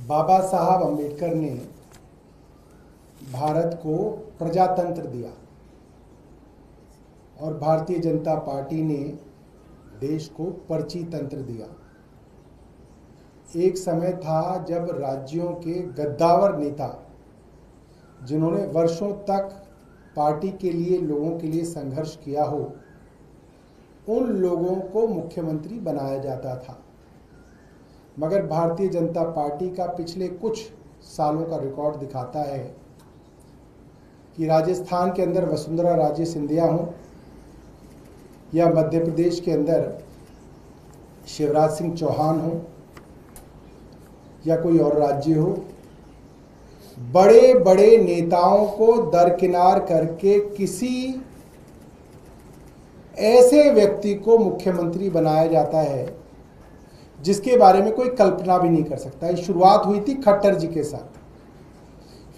बाबा साहब अम्बेडकर ने भारत को प्रजातंत्र दिया और भारतीय जनता पार्टी ने देश को पर्ची तंत्र दिया। एक समय था जब राज्यों के गद्दावर नेता, जिन्होंने वर्षों तक पार्टी के लिए, लोगों के लिए संघर्ष किया हो, उन लोगों को मुख्यमंत्री बनाया जाता था। मगर भारतीय जनता पार्टी का पिछले कुछ सालों का रिकॉर्ड दिखाता है कि राजस्थान के अंदर वसुंधरा राजे सिंधिया हो या मध्य प्रदेश के अंदर शिवराज सिंह चौहान हो या कोई और राज्य हो, बड़े बड़े नेताओं को दरकिनार करके किसी ऐसे व्यक्ति को मुख्यमंत्री बनाया जाता है जिसके बारे में कोई कल्पना भी नहीं कर सकता। ये शुरुआत हुई थी खट्टर जी के साथ,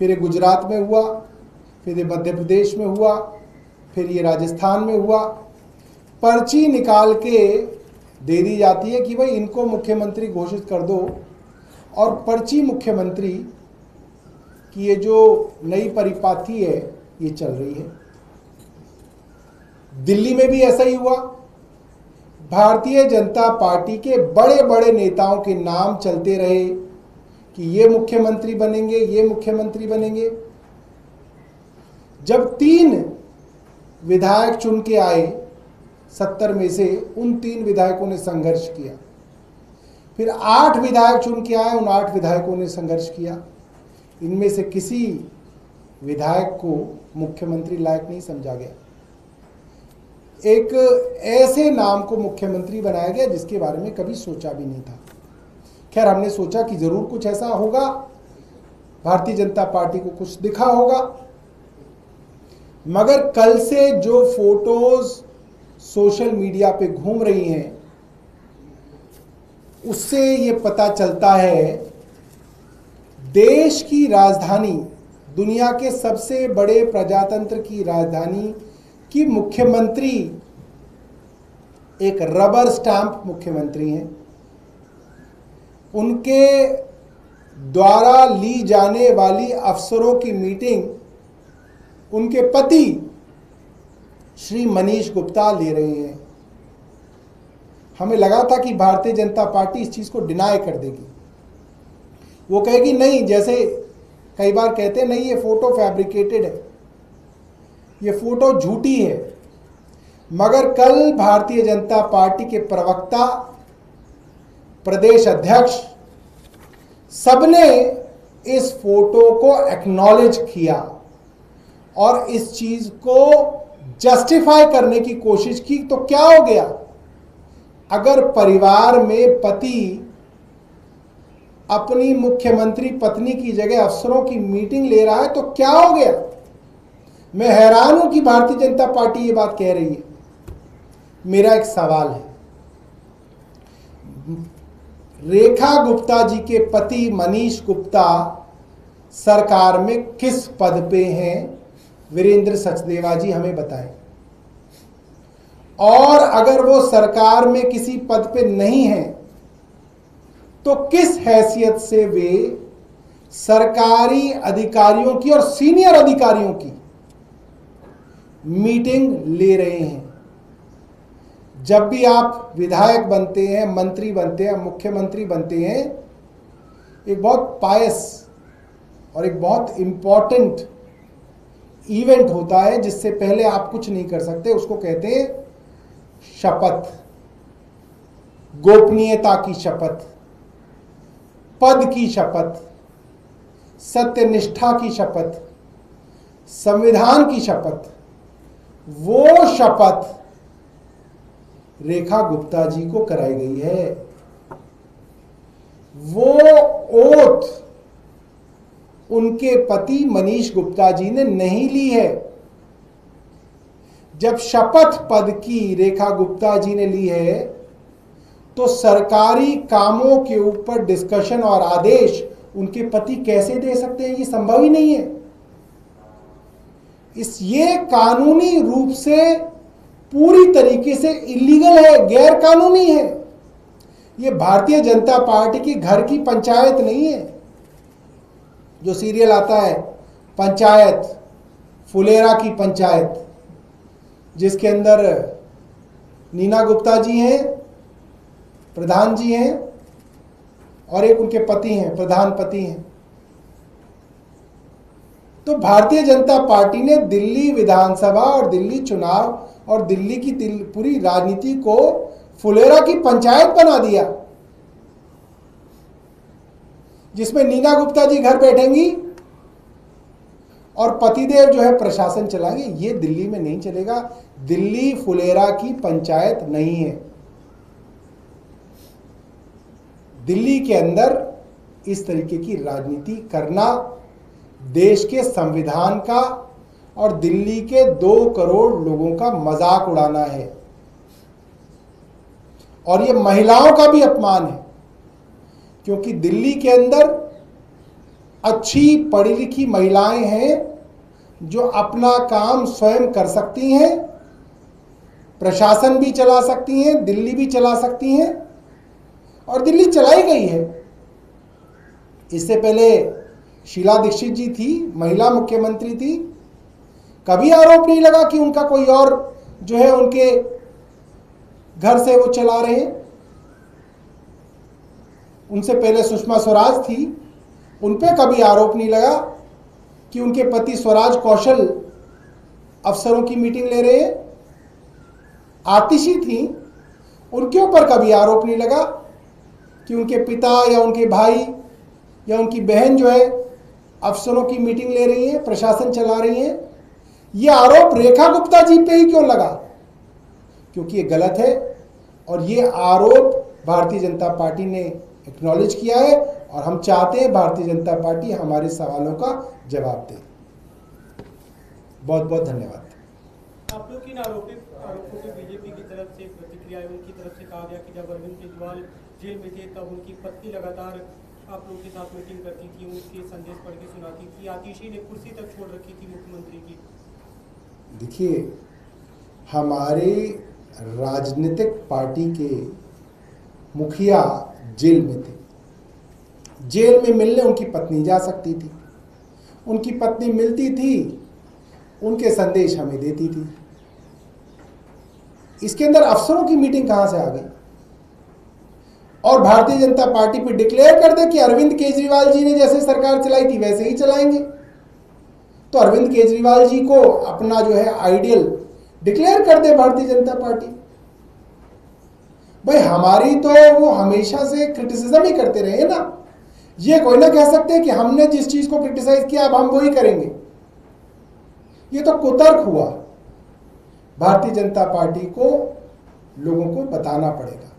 फिर ये गुजरात में हुआ, फिर ये मध्य प्रदेश में हुआ, फिर ये राजस्थान में हुआ। पर्ची निकाल के दे दी जाती है कि भाई इनको मुख्यमंत्री घोषित कर दो, और पर्ची मुख्यमंत्री की ये जो नई परिपाटी है ये चल रही है। दिल्ली में भी ऐसा ही हुआ। भारतीय जनता पार्टी के बड़े बड़े नेताओं के नाम चलते रहे कि ये मुख्यमंत्री बनेंगे, ये मुख्यमंत्री बनेंगे। जब 3 विधायक चुन के आए 70 में से, उन 3 विधायकों ने संघर्ष किया। फिर 8 विधायक चुन के आए, उन 8 विधायकों ने संघर्ष किया। इनमें से किसी विधायक को मुख्यमंत्री लायक नहीं समझा गया। एक ऐसे नाम को मुख्यमंत्री बनाया गया जिसके बारे में कभी सोचा भी नहीं था। खैर, हमने सोचा कि जरूर कुछ ऐसा होगा, भारतीय जनता पार्टी को कुछ दिखा होगा। मगर कल से जो फोटोज सोशल मीडिया पे घूम रही हैं, उससे ये पता चलता है देश की राजधानी, दुनिया के सबसे बड़े प्रजातंत्र की राजधानी की मुख्यमंत्री एक रबर स्टैंप मुख्यमंत्री हैं। उनके द्वारा ली जाने वाली अफसरों की मीटिंग उनके पति श्री मनीष गुप्ता ले रहे हैं। हमें लगा था कि भारतीय जनता पार्टी इस चीज को डिनाई कर देगी। वो कहेगी नहीं, जैसे कई बार कहते हैं नहीं ये फोटो फैब्रिकेटेड है, ये फोटो झूठी है। मगर कल भारतीय जनता पार्टी के प्रवक्ता, प्रदेश अध्यक्ष, सबने इस फोटो को एक्नॉलेज किया और इस चीज को जस्टिफाई करने की कोशिश की। तो क्या हो गया? अगर परिवार में पति अपनी मुख्यमंत्री पत्नी की जगह अफसरों की मीटिंग ले रहा है तो क्या हो गया? मैं हैरान हूं कि भारतीय जनता पार्टी ये बात कह रही है। मेरा एक सवाल है, रेखा गुप्ता जी के पति मनीष गुप्ता सरकार में किस पद पे हैं? वीरेंद्र सचदेवा जी हमें बताएं। और अगर वो सरकार में किसी पद पे नहीं है तो किस हैसियत से वे सरकारी अधिकारियों की और सीनियर अधिकारियों की मीटिंग ले रहे हैं? जब भी आप विधायक बनते हैं, मंत्री बनते हैं, मुख्यमंत्री बनते हैं, एक बहुत पायस और एक बहुत इंपॉर्टेंट इवेंट होता है जिससे पहले आप कुछ नहीं कर सकते। उसको कहते हैं शपथ, गोपनीयता की शपथ, पद की शपथ, सत्यनिष्ठा की शपथ, संविधान की शपथ। वो शपथ रेखा गुप्ता जी को कराई गई है। वो ओथ उनके पति मनीष गुप्ता जी ने नहीं ली है। जब शपथ पद की रेखा गुप्ता जी ने ली है तो सरकारी कामों के ऊपर डिस्कशन और आदेश उनके पति कैसे दे सकते हैं? ये संभव ही नहीं है। ये कानूनी रूप से पूरी तरीके से इलीगल है, गैर कानूनी है। ये भारतीय जनता पार्टी की घर की पंचायत नहीं है। जो सीरियल आता है पंचायत, फुलेरा की पंचायत, जिसके अंदर नीना गुप्ता जी हैं, प्रधान जी हैं, और एक उनके पति हैं, प्रधान पति हैं। तो भारतीय जनता पार्टी ने दिल्ली विधानसभा और दिल्ली चुनाव और दिल्ली की पूरी राजनीति को फुलेरा की पंचायत बना दिया, जिसमें नीना गुप्ता जी घर बैठेंगी और पतिदेव जो है प्रशासन चलाएंगे। ये दिल्ली में नहीं चलेगा। दिल्ली फुलेरा की पंचायत नहीं है। दिल्ली के अंदर इस तरीके की राजनीति करना देश के संविधान का और दिल्ली के 2 करोड़ लोगों का मजाक उड़ाना है, और ये महिलाओं का भी अपमान है, क्योंकि दिल्ली के अंदर अच्छी पढ़ी लिखी महिलाएं हैं जो अपना काम स्वयं कर सकती हैं, प्रशासन भी चला सकती हैं, दिल्ली भी चला सकती हैं, और दिल्ली चलाई गई है। इससे पहले शीला दीक्षित जी थी, महिला मुख्यमंत्री थी, कभी आरोप नहीं लगा कि उनका कोई और जो है उनके घर से वो चला रहे हैं। उनसे पहले सुषमा स्वराज थी, उन पे कभी आरोप नहीं लगा कि उनके पति स्वराज कौशल अफसरों की मीटिंग ले रहे हैं। आतिशी थी, उनके ऊपर कभी आरोप नहीं लगा कि उनके पिता या उनके भाई या उनकी बहन जो है अफसरों की मीटिंग ले रही है, प्रशासन चला रही है। ये आरोप रेखा गुप्ता जी पे ही क्यों लगा? क्योंकि ये गलत है, और ये आरोप भारतीय जनता पार्टी ने एक्नॉलेज किया है, और हम चाहते हैं भारतीय जनता पार्टी हमारे सवालों का जवाब दे। बहुत बहुत धन्यवाद। आप लोग किन आरोपों पे बीजेपी की तरफ से प्रतिक्रिया, उनकी तरफ से कहा गया कि जब अरविंद केजरीवाल जेल में थे तब उनकी पत्नी लगातार आप लोग के साथ मीटिंग करती थी, उनके संदेश पढ़ के सुनाती थी, आतिशी ने कुर्सी तक छोड़ रखी थी मुख्यमंत्री की। देखिए, हमारे राजनीतिक पार्टी के मुखिया जेल में थे। जेल में मिलने उनकी पत्नी जा सकती थी, उनकी पत्नी मिलती थी, उनके संदेश हमें देती थी। इसके अंदर अफसरों की मीटिंग कहां से आ गई? और भारतीय जनता पार्टी पे डिक्लेयर कर दे कि अरविंद केजरीवाल जी ने जैसे सरकार चलाई थी वैसे ही चलाएंगे, तो अरविंद केजरीवाल जी को अपना जो है आइडियल डिक्लेयर कर दे भारतीय जनता पार्टी। भाई, हमारी तो वो हमेशा से क्रिटिसिज्म ही करते रहे ना। ये कोई ना कह सकते कि हमने जिस चीज को क्रिटिसाइज किया अब हम वही करेंगे। ये तो कुतर्क हुआ। भारतीय जनता पार्टी को लोगों को बताना पड़ेगा।